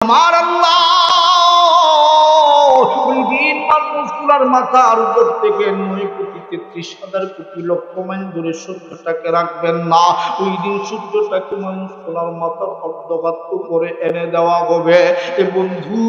আমার আল্লাহ ওই দিন মানুষগুলার মাথার উপর থেকে 9,33,000 কোটি লক্ষ মাইল দূরে সূর্যটাকে রাখবেন না। ওই দিন সূর্যটাকে মানুষগুলার মাথার অর্ধভাগ উপরে এনে দেওয়া হবে। এ বন্ধু,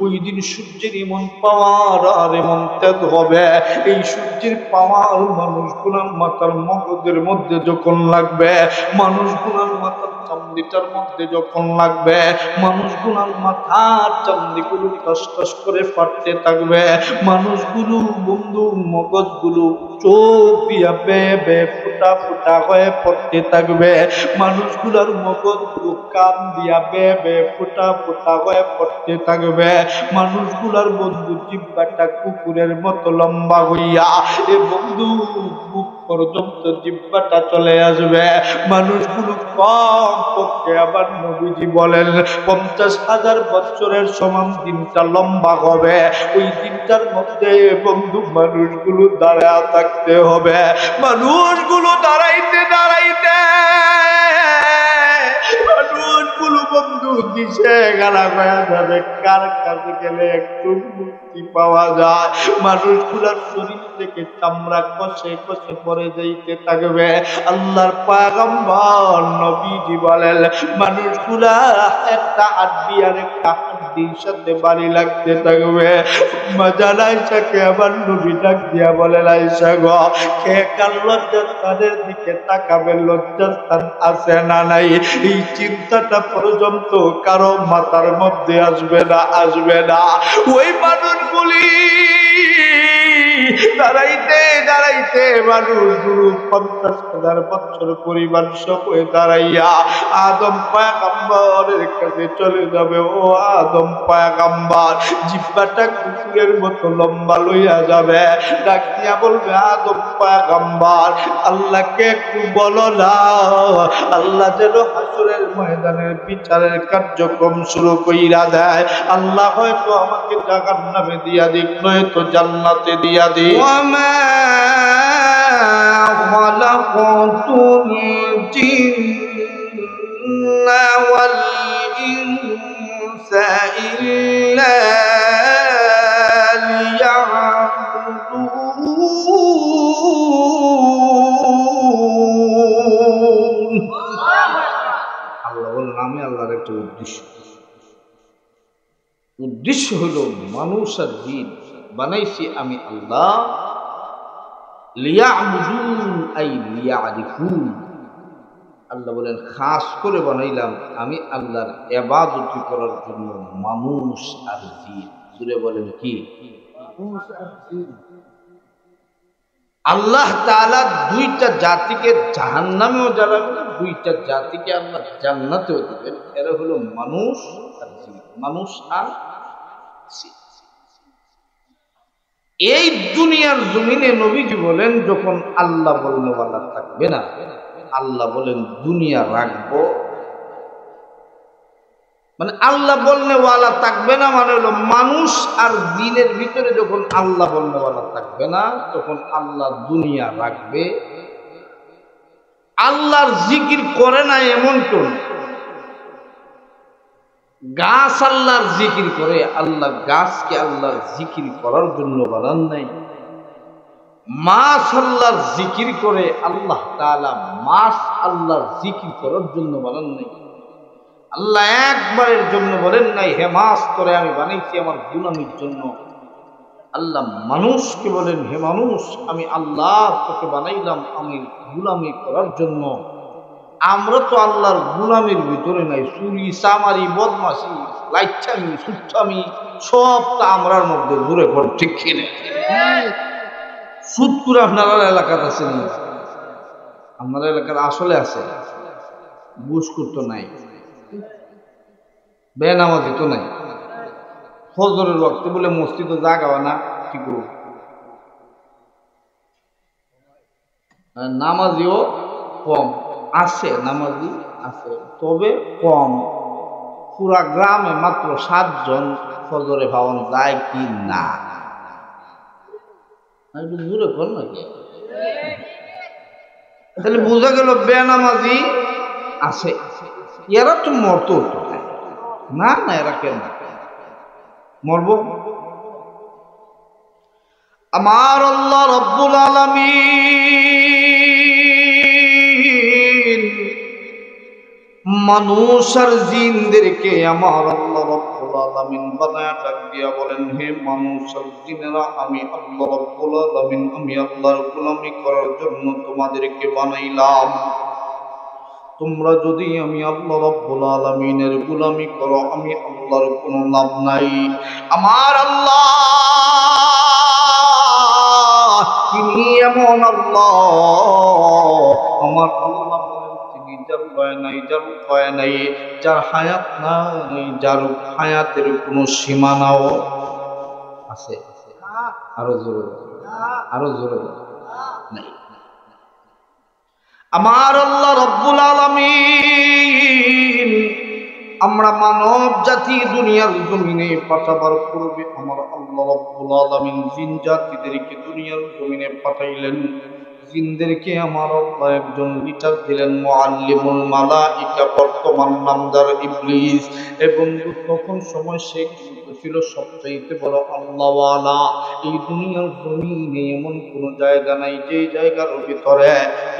ওই দিন সূর্যের এমন পাওয়ার আর এমন তেজ হবে, এই সূর্যের পাওয়ার মানুষগুলার মাথার মগজের মধ্যে যখন লাগবে, মানুষগুলার মাথার চামড়িটার মধ্যে যখন লাগবে, মানুষগুলোর মাথার চামড়িগুলো টস টস করে ফাটতে থাকবে। মানুষগুলো বন্ধু মগজগুলো চোখ দিয়া বেয়ে বেয়ে ফুটা ফুটা হয়ে পড়তে থাকবে। মানুষগুলোর মগজগুলো কান দিয়া বেয়ে বেয়ে ফুটা ফুটা হয়ে পড়তে থাকবে। মানুষগুলোর বন্ধু জিহ্বাটা কুকুরের মতো লম্বা হইয়া এ বন্ধু বুক পর্যন্ত জিহ্বাটা চলে আসবে। মানুষগুলো কম পক্ষে আবার নবীজি বলেন 50,000 বছরের সমান দিনটা লম্বা হবে। ওই দিনটার মধ্যে বন্ধু মানুষগুলো দাঁড়ায় থাকতে হবে। মানুষগুলো দাঁড়াইতে দাঁড়াইতে মানুষগুলো বন্ধু দিশে গালা হয়ে যাবে। কার কাছে গেলে একটু মুক্তি পাওয়া যায়? মানুষগুলোর শরীর থেকে চামড়া কষে কষে পড়ে যাইতে থাকবে। আল্লাহর পয়গম্বর নবীজি বলেন মানুষগুলা একটা হাড্ডি আর একটা হাড্ডির সাথে বাড়ি লাগতে থাকবে। মজার আয়েশাকে আবার নবী ডাক দিয়া বলেন, আয়েশা গো, কে কার লজ্জার স্থানের দিকে তাকাবে? লজ্জার স্থান আছে না নাই? এই চিন্তাটা পর্যন্ত কারো মাথার মধ্যে আসবে না, আসবে না। ওই মানুষগুলি দাঁড়াইতে দাঁড়াইতে মানুষগুলো 50,000 বছর পরিবার সব হয়ে দাঁড়াইয়া আদম পয়গম্বরের কাছে চলে যাবে। ও আদম পয়গম্বর, জিহ্বাটা কুকুরের মতো লম্বা লইয়া যাবে। ডাক দিয়া বলবে, আদম পয়গম্বর, আল্লাহকে একটু বলো না, আল্লাহ যেন হাসরের ময়দানের বিচারের কার্যক্রম শুরু কইরা দেয়। আল্লাহ হয়তো আমাকে জাহান্নামে দিয়া দিক, নয়তো জান্নাতে দিয়া দিক। ওয়ামা খালাকাতুল জিন্না ওয়াল ইনসা ইল্লা লিয়াবুদুন। আল্লাহ বলেন, আমি আল্লাহর একটা উদ্দেশ্য হলো মানুষ আর জিন বানাইছি আমি আল্লাহ লিয়াবুদুন আই লিয়ারিফুন। আল্লাহ বলেন খাস করে বানাইলাম আমি আল্লাহর ইবাদত করার জন্য মানুষ আর জিন। জুড়ে বলেন কি? আল্লাহ তাআলা দুইটা জাতিকে জাহান্নামেও জ্বালাবেন, দুইটা জাতিকে আল্লাহ জান্নাতেও দিবেন। এরা হলো মানুষ আর জিন, মানুষ আর জিন। এই দুনিয়ার জমিনে নবীজি বলেন যখন আল্লাহ বলনেওয়ালা থাকবে না, আল্লাহ বলেন দুনিয়া রাখবো, মানে আল্লাহ বলনেওয়ালা থাকবে না, মানে হলো মানুষ আর জিনের ভিতরে যখন আল্লাহ বলনেওয়ালা থাকবে না তখন আল্লাহ দুনিয়া রাখবে। আল্লাহর জিকির করে না এমন কোন গাছ আল্লাহর জিকির করে, আল্লাহ গাছকে আল্লাহর জিকির করার জন্য বানান নাই। মাছ আল্লাহর জিকির করে, আল্লাহ তাআলা মাছ আল্লাহর জিকির করার জন্য বানান নাই। আল্লাহ একবারের জন্য বলেন নাই হে মাছ করে আমি বানাইছি আমার গুলামির জন্য। আল্লাহ মানুষকে বলেন, হে মানুষ আমি আল্লাহ তোকে বানাইলাম আমি গুলামি করার জন্য। আমরা তো আল্লাহর গুলামের ভিতরে নাই। চুরি চামারি বদমাশি লাইচ্ছামি সুচ্ছামি সব তো আমরার মধ্যে জোরে ঘর, ঠিক কিনা? সুদকুর আপনার এলাকাতে আছে না? আপনার এলাকার আসলে আছে। ঘুষখোর তো নাই, বেনামাজি তো নাই। ফজরের ওয়াক্তে বলে মসজিদে জাগাও না, কি করব? নামাজিও কম আছে, নামাজি আছে তবে কম। পুরা গ্রামে মাত্র 7 জন ফজরে ভাবন যায় কি না? দূরে কর নাকি? তাহলে বোঝা গেল বেনামাজি আছে। এরা তো মরতো, না না, এরা কেন মরব? আমার আল্লাহ রব্বুল আলামিন মানুষ আর জিনদেরকে আমার আল্লাহ রব্বুল আলামিন বানায়া ডাক দিয়া বলেন, হে মানুষ আর জিনেরা, আমি আল্লাহ রব্বুল আলামিন আমি আল্লাহর গোলামি করার জন্য তোমাদেরকে বানাইলাম। তোমরা যদি আমি আল্লাহ রব্বুল আলামিনের গোলামি করো, আমি আল্লাহর কোনো লাভ নাই। আমার আল্লাহ তিনি এমন আল্লাহ, আমার আল্লাহ তিনি যার ভয় নাই, যার ভয় নাই, যার হায়াত নাই, যার হায়াতের কোনো সীমানাও আছে। আরো জোরে, আরো জোরে নাই। আমার আল্লাহ রব্বুল আলামিন আমরা মানব জাতি দুনিয়ার জমিনে পাঠাবার পূর্বে আমার আল্লাহ রব্বুল আলামিন জিন জাতিদেরকে দুনিয়ার জমিনে পাঠাইলেন। জিনদেরকে আমার আল্লাহ একজন লিডার দিলেন, মুআল্লিমুল মালাইকা, বর্তমান নাম যার ইবলিস। এবং তখন সময় সে ছিল সবচাইতে বড় আল্লাহওয়ালা। এই দুনিয়ার জমিনে এমন কোনো জায়গা নাই যে জায়গার ভিতরে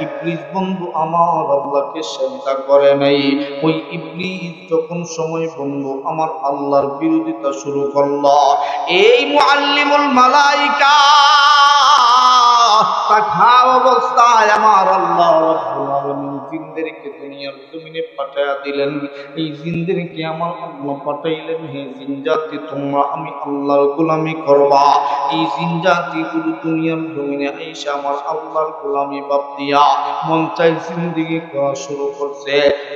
ইবলিস বন্ধু আমার আল্লাহকে সেজদা করে নাই। ওই ইবলিস যখন সময় বন্ধু আমার আল্লাহর বিরোধিতা শুরু করলো, এই মুআল্লিমুল মালাইকা থাকা অবস্থায় আমার আল্লাহ রাব্বুল আলামিন জিনদেরকে দুনিয়ার জমিনে পাঠায়া দিলেন। এই জিনদেরকে আমার আল্লাহ পাঠাইলেন, হে জিন জাতি তোমরা আমি আল্লাহর গোলামি করবা। এই জিন জাতিগুলো দুনিয়ার জমিনে আইসা আমার আল্লাহর গোলামি বাদ দিয়া মন চাই জিন্দেগি করা শুরু করছে।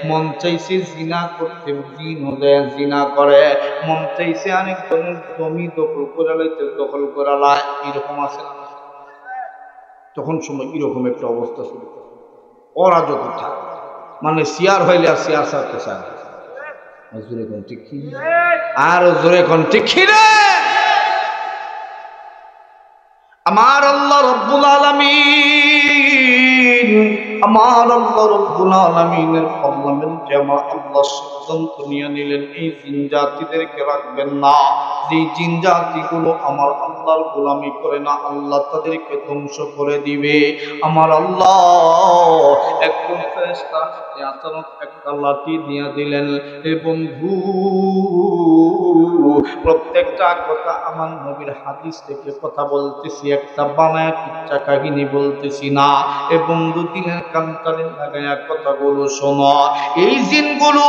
মন চাইছে জিনা করতে, জিন হলে জিনা করে। মন চাইছে অনেক জনের জমি দখল করে লাইতে, দখল করা লাই। এরকম আছে না? তখন সময় এরকম একটা অবস্থা শুরু করে অরাজকতা, মানে শেয়ার হইলে আর শেয়ার ছাড়তে চায়। জোরে কোন ঠিক কি? আর জোরে কোন ঠিক কি রে? আমার আল্লাহ রব্বুল আলামিন, আমার আল্লাহ রব্বুল আলামিনের পার্লামেন্টে আমার আল্লাহ সিদ্ধান্ত নিয়ে নিলেন, এই জিন জাতিদেরকে রাখবেন না। যে জিন জাতিগুলো আমার আল্লাহর গোলামি করে না, আল্লাহ তাদেরকে ধ্বংস করে দিবে। আমার আল্লাহ একজন ফেরেশতা আচানক একটা লাঠি দিয়ে দিলেন। এ বন্ধু, প্রত্যেকটা কথা আমার নবীর হাদিস থেকে কথা বলতেছি, একটা বানায়া কিচ্ছা কাহিনী বলতেছি না। এ বন্ধু দিনের কান্তারে লাগায়া কথাগুলো শোনো। এই জিনগুলো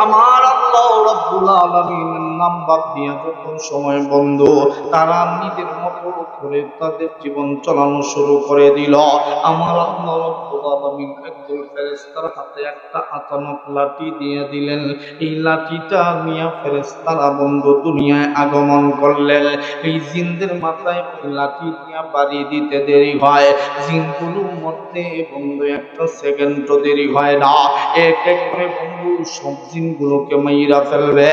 আমার আল্লাহ রাব্বুল আলামিনের নাম বাদ দিয়া যখন সময় বন্ধু তারা নিজের মতো করে তাদের জীবন চালানো শুরু করে দিল। আমার আল্লাহ রাব্বুল আলামিন একদল ফেরেশতার হাতে একটা আচানক লাঠি দিয়ে দিলেন। এই লাঠিটা নিয়ে ফেরেশতারা বন্ধু দুনিয়ায় আগমন করলেন। এই জিনদের মাথায় লাঠি দিয়ে বাড়ি দিতে দেরি হয়, জিনগুলোর মধ্যে বন্ধু একটা সেকেন্ডও দেরি হয় না। এক এক করে বন্ধু সব জিনগুলোকে মাইরা ফেলবে।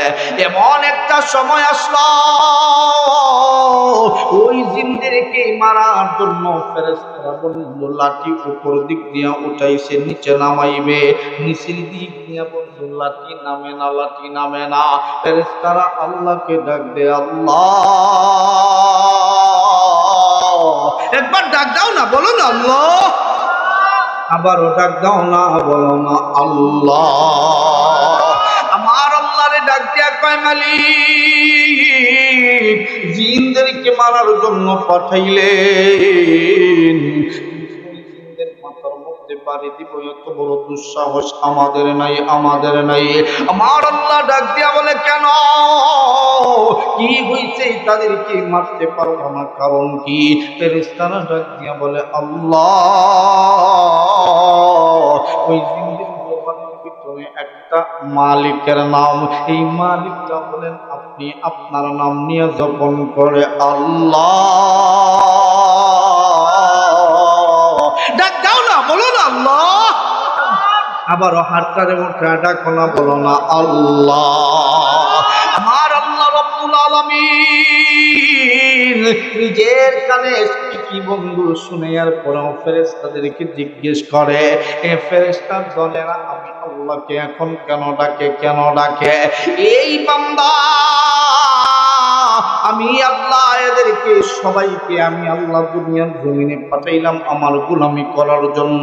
এমন একটা সময় আসলো, ওই জিনদেরকে মারার জন্য ফেরেশতারা বন্ধু লাঠি উপর দিক দিয়ে উঠাইছে, নিচে নামাইবে। নিচের দিক দিয়ে বন্ধু লাঠি নামে না, লাঠি নামে না। ফেরেশতারা আল্লাহকে ডাক দে, আল্লাহ। একবার ডাক দাও না, বলো না আল্লাহ। আবারও ডাক দাও না, বলো না আল্লাহ। আমার আল্লাহরে ডাক দিয়া কয়, মালিক জিনদেরকে মারার জন্য পাঠাইলেন, জিনদের মাথার মধ্যে বাড়ি দিব এত বড় দুঃসাহস আমাদের নাই, আমাদের নাই। আমার আল্লাহ ডাক দিয়া বলে, কেন কি হইছে? তাদেরকে মারতে পারবো না, কারণ কি? ফেরেশতারা ডাক দিয়া বলে, আল্লাহ ওই জিনদের জবানের ভিতরে একটা মালিকের নাম, এই মালিকটা বলেন আপনি আপনার নাম নিয়ে জপন করে আল্লাহ। ডাক দাও না, বলো না আল্লাহ। আবারও হাতটারে মুখে ডাকো না, বলো না আল্লাহ। আমার আল্লাহ রাব্বুল আলামিন নিজের কানে কি বন্ধু? শুনে আর পরেও ফেরেশতাদেরকে জিজ্ঞেস করে, এ ফেরেশতার দলেরা আমি আল্লাহকে এখন কেন ডাকে, কেন ডাকে? এই বান্দা, আমি আল্লাহ এদেরকে সবাইকে আমি আল্লাহ দুনিয়ার জমিনে পাঠাইলাম আমার গোলামি করার জন্য।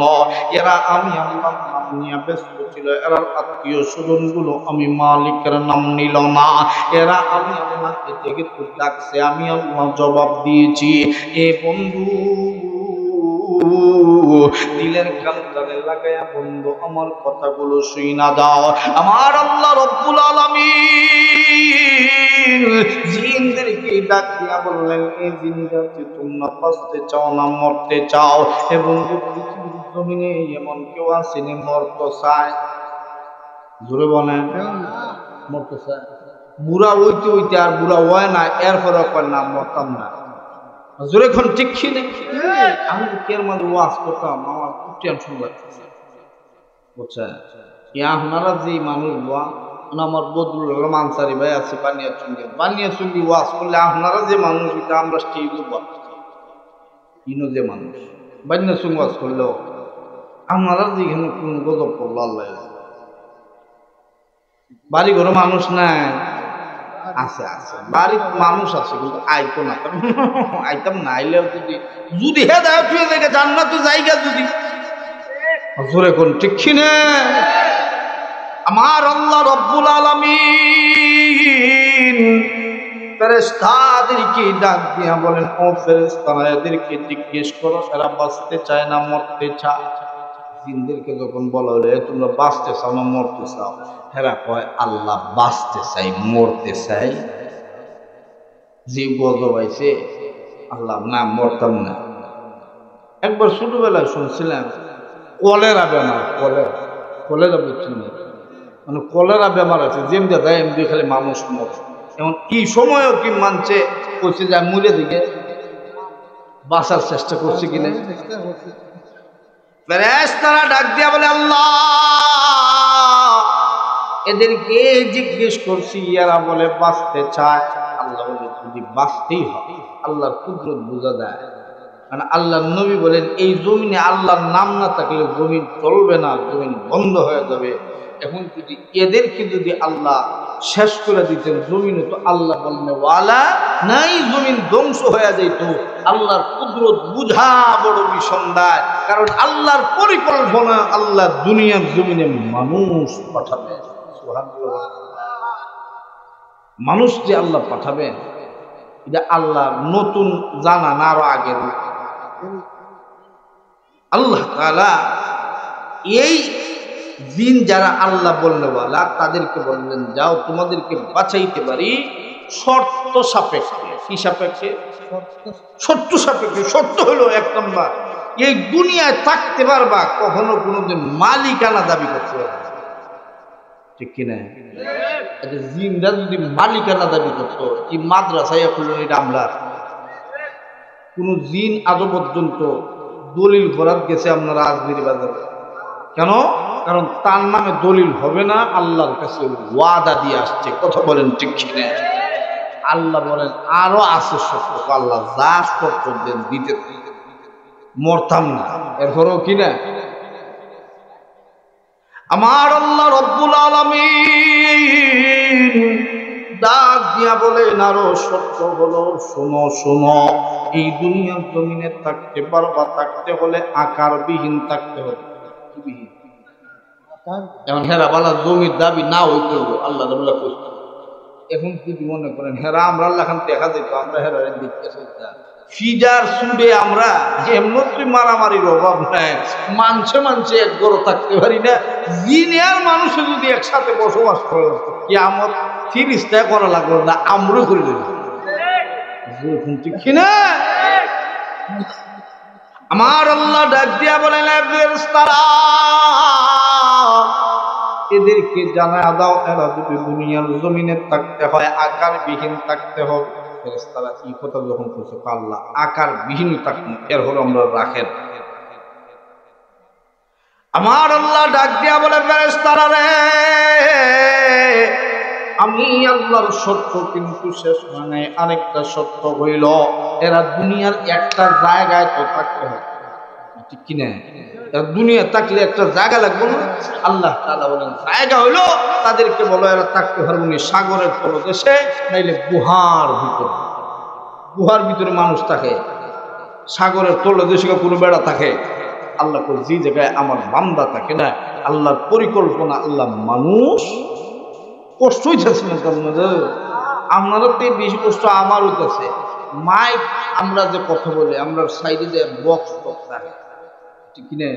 এরা আমি আল্লাহর নাম নিয়ে ব্যস্ত ছিল, এরা আত্মীয় স্বজন গুলো আমি মালিকের নাম নিল না। এরা আমি আল্লাহকে দেখে তো ডাকছে, আমি আল্লাহ জবাব দিয়েছি। এ বন্ধু, দিলের কান্দারে লাগায়া বন্ধু আমার কথাগুলো শুইনা দাও। আমার আল্লাহ রব্বুল আলামিন জিনদেরকে ডাক দিয়া বললেন, এই জিনদেরকে তোমরা বাঁচতে চাও না মরতে চাও? এবং পৃথিবীর জমিনে এমন কেউ আসেনি মরতে চায়? জোরে বলেন, মরতে চায়? বুড়া হইতে হইতে আর বুড়া হয় না, এরপরে কয় না মরতাম না। জোরে এখন ঠিক ছিল। আমি কের মধ্যে ওয়াজ করতাম, আমার খুব টেনশন লাগতেছে, বুঝছেন? আপনারা যে মানুষ আমার বদরুল আলম আনসারি ভাই আছে বানিয়াচুঙ্গি ওয়াজ করলে আপনারা যে মানুষ, এটা আমরা স্টেজ যে মানুষ বানিয়াচুঙ্গি ওয়াজ করলেও আপনারা যেখানে কোন গজব করলো আল্লাহ। বাড়ি ঘরে মানুষ নাই, আছে আছে বাড়ির মানুষ আছে, কিন্তু আইতো না। আইতাম না, আইলেও যদি হেদায়েত হয়ে যায় জান্নাতে জায়গা যদি জোরে কোন ঠিক না? আমার আল্লাহ রব্বুল আলামিন ফেরেশতাদেরকে ডাক দিয়া বলেন, ও ফেরেশতারা এদেরকে জিজ্ঞেস করো এরা বাঁচতে চায় না মরতে চায়? জিনদেরকে যখন বলা হলো তোমরা বাঁচতে চাও না মরতে চাও, হেরা কয় আল্লাহ বাঁচতে চাই মরতে চাই। যে গজব আইছে আল্লাহ না মরতাম না। একবার ছোটবেলায় শুনছিলাম কলেরা বেমার, কলেরা বুঝছেন, মানে কলেরা বেমার আছে, যেমনি দেয় এমনি খালি মানুষ মরে। এমন কি সময়ও কি মানছে করছে যে মরে দিকে বাঁচার চেষ্টা করছে কিনা? ফেরেশতারা ডাক দিয়া বলে, আল্লাহ এদেরকে জিজ্ঞেস করছি, এরা বলে বাঁচতে চায়। আল্লাহ বলে যদি বাঁচতেই হয় আল্লাহর কুদরত বোঝা যায়। কারণ আল্লাহর নবী বলেন এই জমিনে আল্লাহর নাম না থাকলে জমিন চলবে না, জমিন বন্ধ হয়ে যাবে। এখন যদি এদেরকে যদি আল্লাহ শেষ করে দিতেন, জমিনে তো আল্লাহ বলবে ওয়ালা নাই, জমিন ধ্বংস হয়ে যেত। আল্লাহর কুদরত বুঝা বড় বিষন্দায়, কারণ আল্লাহর পরিকল্পনা আল্লাহ দুনিয়ার জমিনে মানুষ পাঠাবে। সুবহানাল্লাহ, মানুষ যে আল্লাহ পাঠাবেন এটা আল্লাহ নতুন জানা না, আরো আগের। আল্লাহ তাআলা এই জিন যারা আল্লাহ বললেওয়ালা তাদেরকে বললেন, যাও তোমাদেরকে বাঁচাইতে পারি শর্ত সাপেক্ষে। কি সাপেক্ষে? শর্ত সাপেক্ষে। শর্ত হলো এক নম্বর, এই দুনিয়ায় থাকতে পারবা, কখনো কোনোদিন মালিকানা দাবি করতে পারবে, ঠিক কিনা? জিনরা যদি মালিকানা দাবি করতো, কি মাদ্রাসায় খুললেন এটা আমরা? কোন জিন আজ পর্যন্ত দলিল করার গেছে আপনারা রাজনীতি বাজারে? কেন? কারণ তার নামে দলিল হবে না, আল্লাহর কাছে ওয়াদা দিয়ে আসছে। কথা বলেন ঠিক কিনা? আল্লাহ বলেন আরো আছে শর্ত, আল্লাহ যা শর্ত দেন দিতে মরতাম না। এরপরেও কিনা আমার আল্লাহ রব্বুল আলামিন ডাক দিয়া বলেন আরো শর্ত হলো, শোনো শোনো, এই দুনিয়ার জমিনে থাকতে পারবা, থাকতে হলে আকারবিহীন থাকতে হবে। কি বিহীন? যেমন হেরা বালা জমির দাবি না হইতে হলো আল্লাহ রাব্বুল কইছে। এখন যদি মনে করেন হেরা আমরা আল্লাহ খান দেখা যেত, আমরা হেরারে দেখতে চাইতাম ফিজার সুডে আমরা এমনই মারামারির অভাব নাই, মানছে এক গড় থাকতে পারি না। জিনে আর মানুষে যদি একসাথে বসবাস করে কিয়ামত ফিরিস্তা করা লাগলো না, আমরও করে দেব। ঠিক কিনা? আমার আল্লাহ ডাক দিয়া বলেন ফেরেশতারা এদেরকে জানায়া দাও, এরা যদি দুনিয়ার জমিনে থাকতে হয় আকারবিহীন থাকতে হবে। ফেরেশতারা এই কথা যখন বলছে আল্লাহ আকারবিহীন থাকবো, এর হলো আমরা রাখেন। আমার আল্লাহ ডাক দিয়া বলে ফেরেশতারা রে, আমি আল্লাহর শর্ত কিন্তু শেষ হয় নাই, আরেকটা শর্ত হইল এরা দুনিয়ার একটা জায়গায় তো থাকতে হবে, ঠিক কিনা? দুনিয়া থাকলে একটা জায়গা লাগবে না? আল্লাহ তাআলা বলেন জায়গা হইলো তাদেরকে বলো এরা থাকতে পারবে না সাগরের তলদেশে, নাইলে গুহার ভিতরে। গুহার ভিতরে মানুষ থাকে, সাগরের তলদেশে কোনো বেড়া থাকে। আল্লাহ কই যে জায়গায় আমার বান্দা থাকে না, আল্লাহর পরিকল্পনা, আল্লাহ মানুষ কষ্ট হইতেছে না তার মধ্যে। আপনারও তো বেশি কষ্ট আমার হইতেছে। মাইক আমরা যে কথা বলি, আমরা সাইডে যে বক্স থাকে, ঠিক কিনা?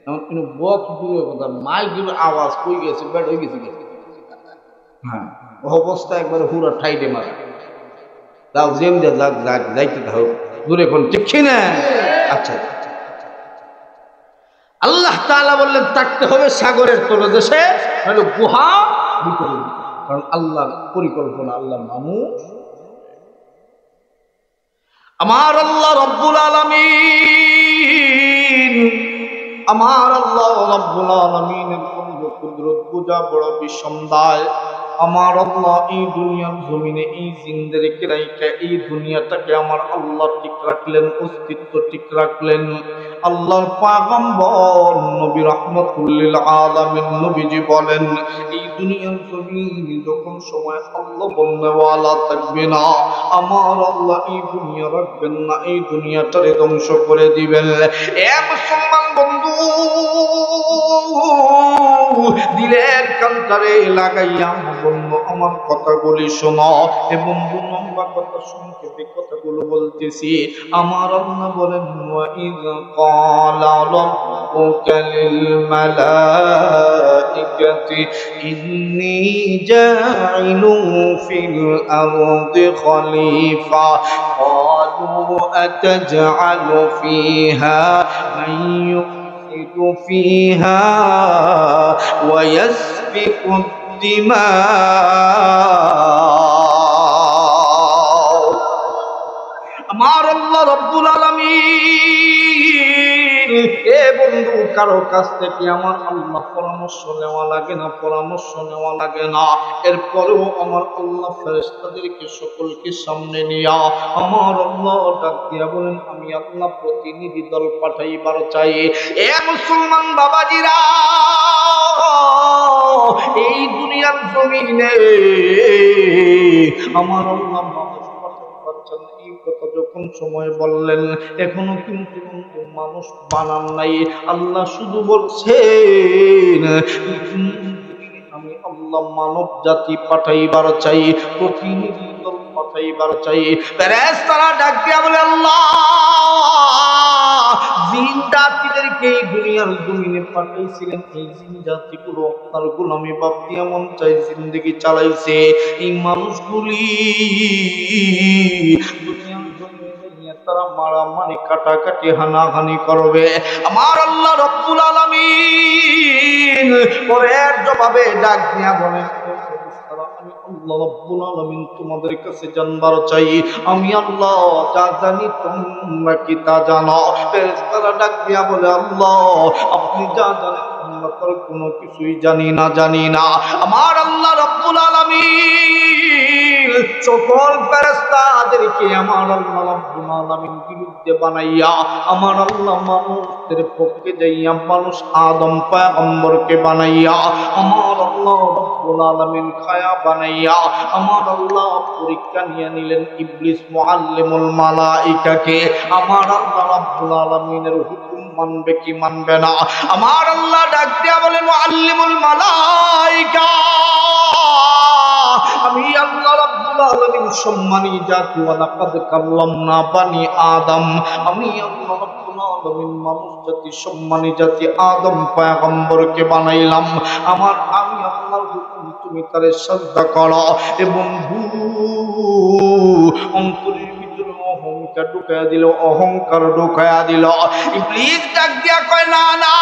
এমন কোনো বক্স দূরের কথা, মাইকের আওয়াজ কই গেছে, বেড হয়ে গেছে। হ্যাঁ, অবস্থা একবারে পুরা ঠাইডে মারে তাও যেম যা যাক যাক যাইতে থাক দূরে কোন, ঠিক কিনা? আচ্ছা, আল্লাহ তাআলা বললেন থাকতে হবে সাগরের তলদেশে, হলো গুহা ভিতরে, কারণ আল্লাহর পরিকল্পনা, আল্লাহ মানুষ। আমার আল্লাহ রব্বুল আলামিন, আমার আল্লাহ রব্বুল আলামিনের কুদরত বুঝা বড় বিসম্বায়। আমার আল্লাহ এই দুনিয়ার জমিনে এই জিন্দেরকে রাইখা এই দুনিয়াটাকে আমার আল্লাহ ঠিক রাখলেন, অস্তিত্ব ঠিক রাখলেন। আল্লাহর পয়গম্বর নবী রাহমাতুল লিল আলামিন নবীজি বলেন, এই দুনিয়ার জমিন যখন সময় আল্লাহ বন্দেওয়ালা থাকবে না, আমার আল্লাহ এই দুনিয়া রাখবেন না, এই দুনিয়াটারে ধ্বংস করে দিবেন। এ মুসলমান বন্ধু, দিলের কান্তারে লাগাইয়া বন্ধু আমার কথাগুলি শোনো। এ বন্ধু লম্বা কথা সংক্ষেপে কথাগুলো বলতেছি। আমার আল্লাহ বলেন, ওয়াইয ক্বালা রাব্বুকা লিল মালাইকাতি ইন্নী জাইলুন ফিল আরদি খলিফা ক্বালু আতাজআলু ফিহা মান يفسد فيها ويسفك الدماء। আমার আল্লাহ রব্বুল আলামিন, এ বন্ধু কারো কাছ থেকে আমার আল্লাহ পরামর্শ নেওয়া লাগে না, পরামর্শ নেওয়া লাগে না। এরপরেও আমার আল্লাহ ফেরেশতাদেরকে সকলকে সামনে নিয়া আমার আল্লাহ ডাক দিয়া বলেন, আমি আল্লাহ প্রতিনিধি দল পাঠাইবার চাই। এ মুসলমান বাবাজিরা, এই দুনিয়ার জমিনে আমার আল্লাহ মানুষ পাঠাতে পারছেন, এই কথা যখন সময় বললেন, এখনো কিন্তু মানুষ বানান নাই। আল্লাহ শুধু বলছেন আমি আল্লাহ মানব জাতি পাঠাইবার চাই, প্রতিনিধি দল পাঠাইবার চাই। ফেরেশতারা ডাক দিয়া বলে, আল্লাহ জিন জাতিদেরকে এই দুনিয়ার জমিনে পাঠাইছিলেন, এই জিন জাতিগুলো আপনার গোলামি বাপ দিয়া মন চাই জিন্দেগি চালাইছে। এই মানুষগুলি দুনিয়ার জমিনে তারা মারামারি কাটাকাটি হানাহানি করবে। আমার আল্লাহ রব্বুল আলামিন পরের জবাবে ডাক দিয়া বলেন, আমি আল্লাহ রব্বুল আলামিন তোমাদের কাছে জানবার চাই, আমি আল্লাহ যা জানি তোমরা কি তা জানো? ফেরেশতারা ডাক দিয়া বলে, আল্লাহ আপনি যা জানেন আমরা তো কোনো কিছুই জানি না, জানি না। আমার আল্লাহ রব্বুল আলামিন সকল ফেরেশতাদেরকে আমার আল্লাহ রব্বুল আলামিন বিরুদ্ধে বানাইয়া আমার আল্লাহ মানুষদের পক্ষে যাইয়া মানুষ আদম পয়গম্বরকে বানাইয়া আমার আল্লাহ রব্বুল আলামিন খায়া বানাইয়া আমার আল্লাহ পরীক্ষা নিয়ে নিলেন ইবলিস মুআল্লিমুল মালাইকাকে। আমার আল্লাহ রব্বুল আলামিনের হুকুম মানবে কি মানবে না? আমার আল্লাহ ডাক দিয়া বলেন, মুআল্লিমুল মালাইকা, আমি আল্লাহ রাব্বুল আলামিন সম্মানী জাতি, ওয়া লাকাদ কাল্লামনা বানি আদম, আমি আল্লাহ রাব্বুল আলামিন মানুষ জাতি সম্মানী জাতি আদম পয়গম্বরকে বানাইলাম। আমি আল্লাহর হুকুম তুমি তারে শ্রদ্ধা করো। এবং অন্তরের ভিতরে অহংকার ঢুকায়া দিল। ইবলিস ডাক দিয়া কয়, না না,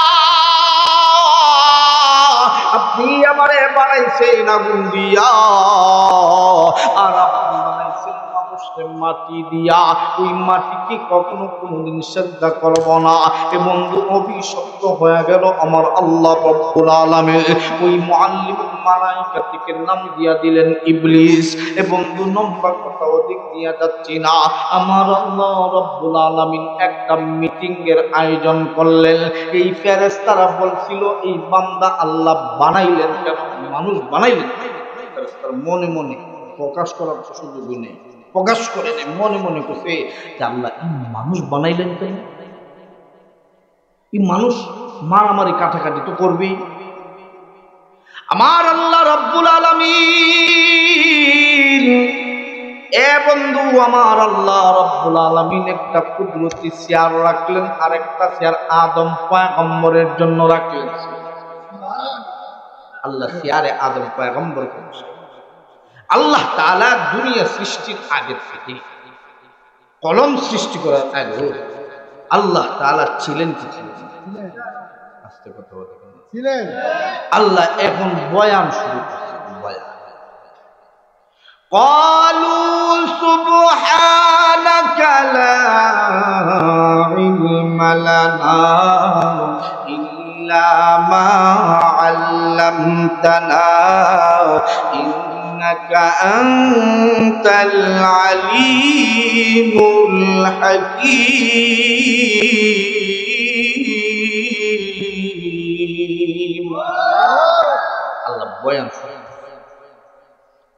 আপনি আমারে বানাইছেন আগুন দিয়া, আর আপনি বানাইছেন মানুষ মাটি দিয়া, ওই মাটিকে কখনো কোনোদিন সিজদা করব না। এ বন্ধু অভিশপ্ত হয়ে গেল আমার আল্লাহ রব্বুল আলামিন ওই মুআল্লিমুল মালায়েকাকে নাম দিয়া দিলেন ইবলিস। এ বন্ধু নম্বর কথা অধিক দিয়া যাচ্ছি না, আমার আল্লাহ রব্বুল আলামিন একটা মিটিং এর আয়োজন করলেন। এই ফেরেশতারা বলছিল এই বান্দা আল্লাহ বানাইলেন কেন, মানুষ বানাইলেন। ফেরেশতারা মনে মনে, প্রকাশ করার সুযোগই নেই, প্রকাশ করে নেই, মনে মনে করছে যে আল্লাহ মানুষ বানাইলেন কেন? এই মানুষ মারামারি কাটাকাটি তো করবেই। আমার আল্লাহ রাব্বুল আলামিন, এ বন্ধু আমার আল্লাহ রাব্বুল আলামিন একটা কুদরতি চেয়ার রাখলেন, আর একটা চেয়ার আদম পয়গম্বরের জন্য রাখলেন। আল্লাহ চেয়ারে আদম পয়গম্বর করেছে। আল্লাহ তাআলা দুনিয়া সৃষ্টির আগে থেকে, কলম সৃষ্টি করার আগে আল্লাহ তাআলা ছিলেন কি ছিলেন? আস্তে কথা বলে ছিলেন। আল্লাহ এখন বয়ান শুরু করছেন, বয়ান। ক্বালু সুবহানাকা লা ইলমা লানা ইল্লা মা আল্লামতানা ইন্নাকা আনতাল আলিমুল হাকীম। আল্লাহ বয়ান,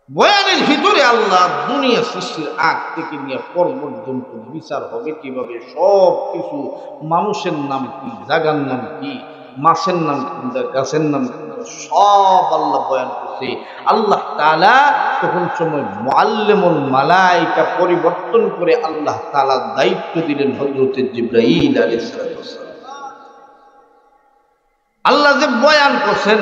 বয়ানের ভিতরে আল্লাহ দুনিয়া সৃষ্টির আগ থেকে নিয়ে পর পর্যন্ত বিচার হবে কিভাবে, সব কিছু, মানুষের নাম কি, জায়গার নাম কি, মাছের নাম কি, গাছের নাম কি, সব আল্লাহ বয়ান করছে। আল্লাহ তাআলা তখন সময় মুআল্লিমুল মালায়েকা পরিবর্তন করে আল্লাহ তাআলা দায়িত্ব দিলেন হযরত জিবরাইল আলাইহিস সালাম। আল্লাহ যে বয়ান করছেন,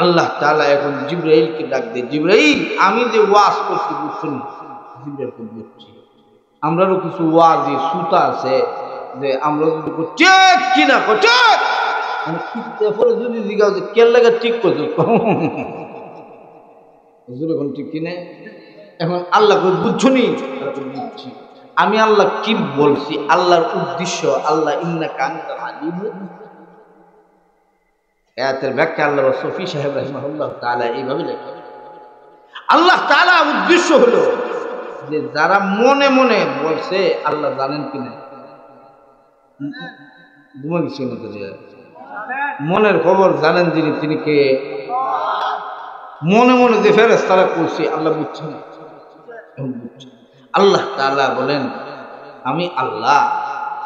আল্লাহ তাআলা এখন জিবরাইলকে ডাক দেয়, জিবরাইল আমি যে ওয়াজ করছি বুঝছেন? জিবরাইল বলছি আমরারও কিছু ওয়াজি সুতা আছে যে আমরা যদি ঠিক কিনা ঠিক, আমি ঠিক পরে যদি জিজ্ঞাসা যে কে লাগে ঠিক করছো এখন ঠিক কিনে। এখন আল্লাহ বুঝছো নি? বুঝছি। আমি আল্লাহ কি বলছি, আল্লাহর উদ্দেশ্য, আল্লাহ ইন্নাকা আনতাল আলিমুল। আয়াতের ব্যাখ্যা আল্লাহ সফি সাহেব রাহিমাহুল্লাহ তাআলা এইভাবে লেখেন, আল্লাহ তাআলা উদ্দেশ্য হলো যে যারা মনে মনে বলছে আল্লাহ জানেন কিনা, মনের খবর জানেন যিনি, তিনি কে? মনে মনে যে ফেরেশতারা করছে আল্লাহ বুঝছেন, আল্লাহ তাআলা বলেন আমি আল্লাহ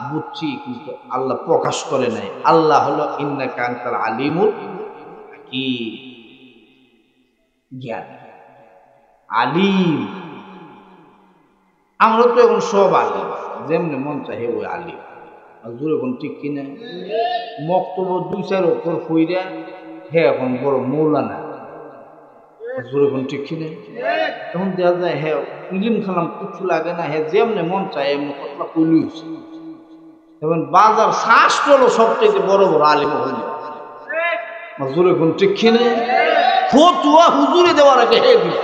বুঝছি, কিন্তু আল্লাহ প্রকাশ করে নাই। আল্লাহ হলো ইন্নাকা আনতাল আলিমুল হাকীম, জ্ঞান, আলিম। আমরা তো এখন সব আলিম, যেমনি মন চাহে ওই আলিম। জোর এখন ঠিক কিনা? মক্তব্য 2-4 অক্ষর কইরা হে এখন বড় মৌলানা। জোর এখন ঠিক কিনা? এখন দেখা যায় হে ইলিম খালাম কিছু লাগে না, হে যেমনি মন চায় এমনি কথা কইলুই। এবং বাজার শ্বাস হলো সবচেয়ে বড় বড় আলিম হইল। জোরে কোন ঠিক কিনে? ফতুয়া হুজুরে দেওয়ার আগে হে দিল,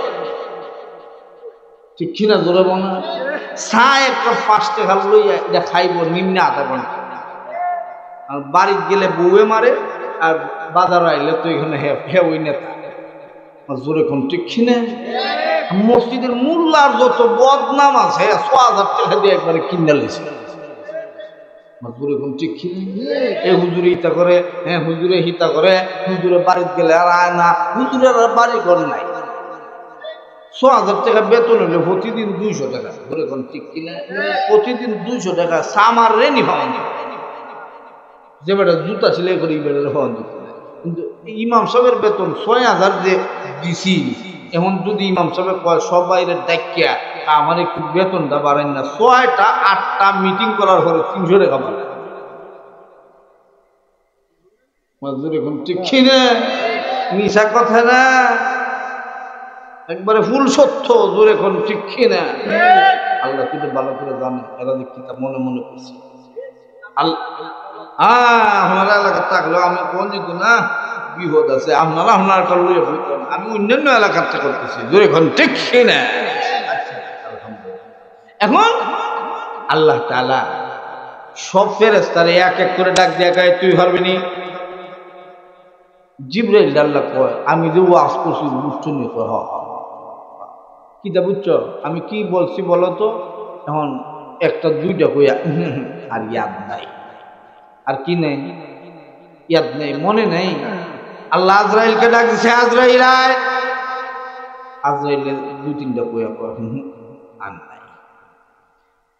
ঠিক কিনা? জোরে মনে চা একটা 5 টাকা লইয়া এটা খাইব নিম্নে আধা ঘন্টা, আর বাড়িতে গেলে বউয়ে মারে, আর বাজার আইলে তো এখানে হে ওই নেতা। জোরে কোন ঠিক কিনে? মসজিদের মোল্লার যত বদনাম আছে 6000 টাকা দিয়ে একবারে কিনে লেছে। হুজুরে হিতা করে, হ্যাঁ হুজুরে হিতা করে, হুজুরে বাড়িতে গেলে আর আয় না, হুজুরের আর বাড়ি ঘর নাই। 6000 টাকা বেতন হলে প্রতিদিন 200 টাকা ধরে কোন ঠিক কিনা? প্রতিদিন 200 টাকা সামার রেনি হওয়া যায়, যে বেটা জুতা সেলাই করে বেটার হওয়া যেত। কিন্তু ইমাম সাহেবের বেতন 6000 যে দিছি, এখন যদি ইমাম সাহেব কয় সবাই ডাকিয়া আমার একটু বেতনটা বাড়েন না, 6টা 8টা মিটিং করার পরে 300 টাকা বাড়ে। এখন ঠিক কিনা? মিশা কথা না, একবারে ফুল সত্য। জোরে এখন ঠিক কিনা? আল্লাহ কিন্তু ভালো করে জানে এরা যে কিতাব মনে মনে করছে। আমার এলাকা থাকলেও আমি কোন যেত না, বিপদ আছে। আপনারা আপনারটা লইয়া বুঝতেন, আমি অন্যান্য এলাকারটা করতেছি। জোরে এখন ঠিক কিনা? আলহামদুলিল্লাহ। এখন আল্লাহ তাআলা সব ফেরেশতারে এক এক করে ডাক দিয়া কয় তুই পারবি নি? জিবরাইল আল্লাহ কয় আমি যে ওয়াজ করছি বুঝছো নি? কয় হ। কিটা বুঝছো? আমি কি বলছি বলো তো? এখন একটা দুইটা কইয়া আর ইয়াদ নাই। আর কি নেই? ইয়াদ নেই, মনে নেই। আল্লাহ আজরাইলকে ডাক দিছে, আজরাইল আয়। আজরাইলের দুই তিনটা কইয়া কয় আর নাই।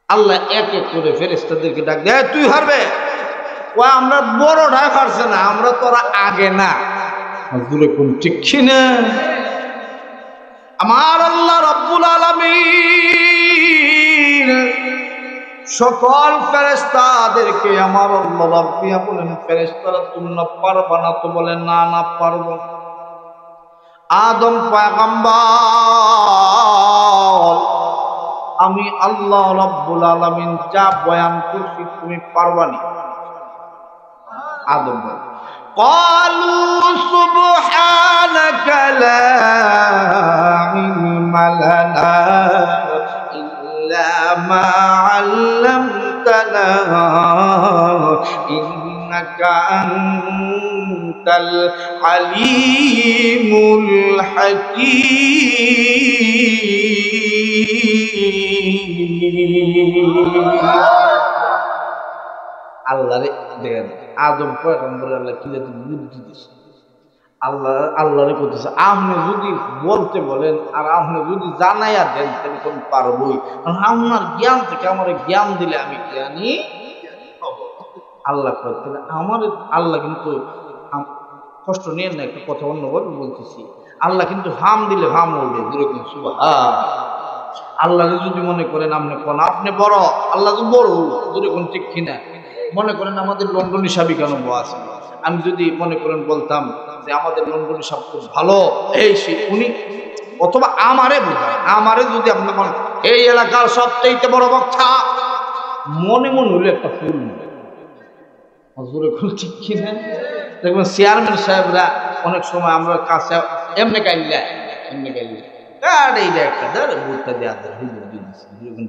আল্লাহ এক এক করে ফেরেশতাদেরকে ডাক দেয়, তুই হারবে? ওই আমরা বড়টাই পারছে না, আমরা তোরা আগে না। হুজুরে কোন ঠিক না? আমার আল্লাহ রাব্বুল আলামিন সকল ফেরেশতাদেরকে আমার আল্লাহ রাব্বিয়া বলেন, ফেরেশতারা তোমরা পারবা না? তো বলেন না, না পারব। আদম পয়গম্বর, আমি আল্লাহ রাব্বুল আলামিন যা বয়ান করছি তুমি পারবা না? আদম বলে, ক্বালু সুবহানাকা লা ইলমা লানা ইল্লা মা 'আল্লামতানা ইন্নাকা আনতাল আলিমুল হাকীম। আল্লাহরে দেখেন, আদম পয়গম্বরের আল্লাহ কি বুদ্ধি দিছে। আল্লাহরে করতেছে, আপনি যদি বলতে বলেন আর আপনি যদি জানাইয়া দেন তাহলে কোন পারবই। আপনার জ্ঞান থেকে আমার জ্ঞান দিলে আমি জ্ঞানী হব। আল্লাহ করতে আমার আল্লাহ কিন্তু কষ্ট নিয়ে না, একটা কথা অন্যভাবে বলতেছি। আল্লাহ কিন্তু হাম দিলে হাম উঠবে, যেরকম সুবহান। আল্লাহরে যদি মনে করেন আপনি কোন আপনি বড়, আল্লাহ তো বড়, যেরকম ঠিক কিনা। মনে করেন আমাদের লন্ডনী সাবি কেন আছে, আমি যদি মনে করেন বলতাম যে আমাদের লন্ডনী সাব খুব ভালো, এই সে উনি, অথবা আমারে বোঝায়, আমারে যদি আপনি বলেন এই এলাকার সবচেয়ে বড় বক্তা, মনে মনে হইলে একটা ফুল ঠিক কিনা। দেখবেন চেয়ারম্যান সাহেবরা অনেক সময় আমরা কাছে এমনি গাইলে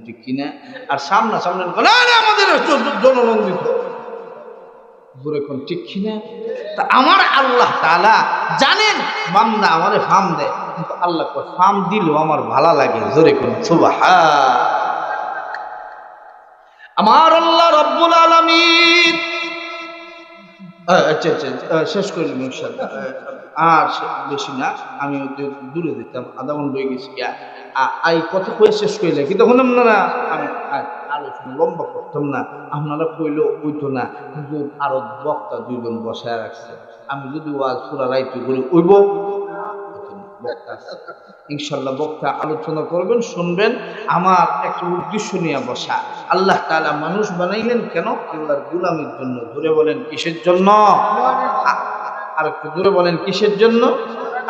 ঠিক কিনা, আর সামনা সামনে আমাদের জননন্দিত ঠিক কিনা। তা আমার আল্লাহ তাআলা জানেন বান্দা আমারে ফার্ম দেয়, কিন্তু আল্লাহ ফার্ম দিলেও আমার ভালো লাগে। জোরে কোন সুবহান। আমার আল্লাহ রাব্বুল আলামিন শেষ করলাম ইনশাআল্লাহ, আর বেশি না, আমি দূরে দিতাম, আধা ঘন্টা হয়ে গেছি। এই কথা কয়ে শেষ করলে কিন্তু তখন আপনারা আমি আলোচনা লম্বা করতাম না, আপনারা কইলেও ওইতো না। কিন্তু আরো বক্তা দুইজন বসায় রাখছে, আমি যদি ওয়াজ পুরা রাইতে বলি ওইব বক্তা ইনশাল্লাহ, বক্তা আলোচনা করবেন, শুনবেন। আমার একটা উদ্দেশ্য নিয়ে বসা। আল্লাহ তাআলা মানুষ বানাইলেন কেন? আল্লাহর গোলামির জন্য। জোরে বলেন কিসের জন্য? আর একটু জোরে বলেন কিসের জন্য?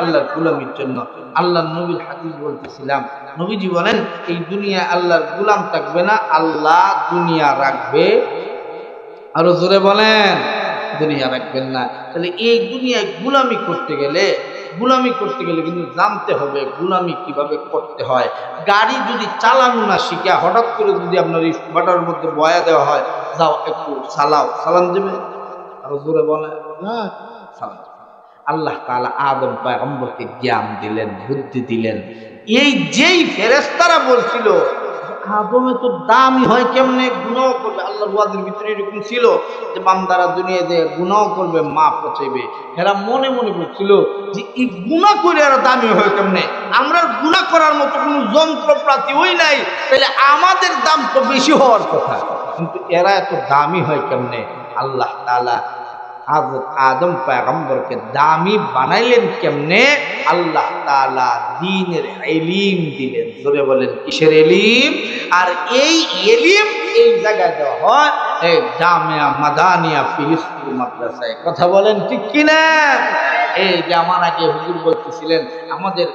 আল্লাহর গোলামির জন্য। আল্লাহর নবীর হাদিস বলতেছিলাম, নবীজি বলেন এই দুনিয়া আল্লাহর গোলাম থাকবে না, আল্লাহ দুনিয়া রাখবে। আরো জোরে বলেন, দুনিয়া রাখবেন না। তাহলে এই দুনিয়ায় গোলামি করতে গেলে কিন্তু জানতে হবে গোলামি কিভাবে করতে হয়। গাড়ি যদি চালানো না শিখে হঠাৎ করে যদি আপনার বাটার মধ্যে বয়া দেওয়া হয়, যাও একটু চালাও, সালাম দেবে? আরো জোরে বলে সালাম। আল্লাহ তাআলা আদম পয়গম্বরকে জ্ঞান দিলেন, বুদ্ধি দিলেন। এই যেই ফেরেশতারা বলছিল আদমে তো দামি হয় কেমনে, গুনাহ করবে। আল্লাহর ওয়াজের ভিতরে এরকম ছিল যে বান্দারা দুনিয়াতে গুনাহ করবে, মা পচাইবে। এরা মনে মনে বলছিল যে এই গুনাহ করে এরা দামি হয় কেমনে, আমরা গুনাহ করার মতো কোনো যন্ত্রপাতি ওই নাই, তাহলে আমাদের দাম তো বেশি হওয়ার কথা, কিন্তু এরা এত দামি হয় কেমনে? আল্লাহ তাআলা আদম পয়গম্বরকে দামি বানাইলেন কেমনে? আল্লাহ তাআলা দ্বীনের ইলম দিলেন। জোরে বলেন কিসের ইলম? আর এই ইলম এই জায়গায় দেওয়া হয় এই জামিয়া মাদানিয়া ফিলিস্তিন মাদ্রাসায়। কথা বলেন ঠিক কিনা? এই যে আমার আগে হুজুর বলতেছিলেন আমাদের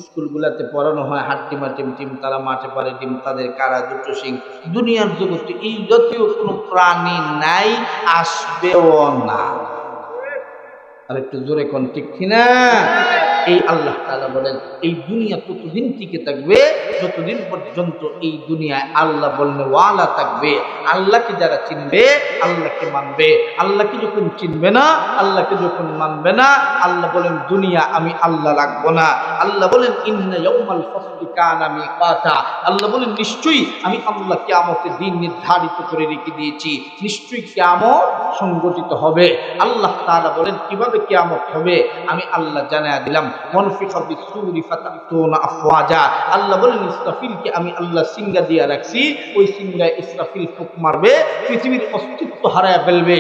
স্কুলগুলাতে পড়ানো হয় হাড্ডিমা টিম, তারা মাঠে পারে ডিম, তাদের কারা দুটো সিং। দুনিয়ার জগতে এই জাতীয় কোনো প্রাণী নাই, আসবেও না। আর একটু জোরে কোন ঠিক কিনা? এই আল্লাহ তাআলা বলেন এই দুনিয়া ততদিন টিকে থাকবে যতদিন পর্যন্ত এই দুনিয়ায় আল্লাহ বলনে ওয়ালা থাকবে। আল্লাহকে যারা চিনবে আল্লাহকে মানবে, আল্লাহকে যখন চিনবে না, আল্লাহকে যখন মানবে না, আল্লাহ বলেন দুনিয়া আমি আল্লাহ রাখবো না। আল্লাহ বলেন ইন্না ইয়াউমাল ফাসলি কানা মিকাতা, আল্লাহ বলেন নিশ্চয়ই আমি আল্লাহ কিয়ামতের দিন নির্ধারিত করে রেখে দিয়েছি, নিশ্চয়ই কিয়ামত সংগঠিত হবে। আল্লাহ তাআলা বলেন কিভাবে কিয়ামত হবে আমি আল্লাহ জানায়া দিলাম, ওয়ানফিখা বিসসূরি ফাতাতুনা আফওয়াজা, আল্লাহ বলেন ইসরাফিলকে আমি আল্লাহ সিংহা দিয়া রাখছি, ওই সিংহায় ইসরাফিল ফুঁক মারবে, পৃথিবীর অস্তিত্ব হারায়া ফেলবে।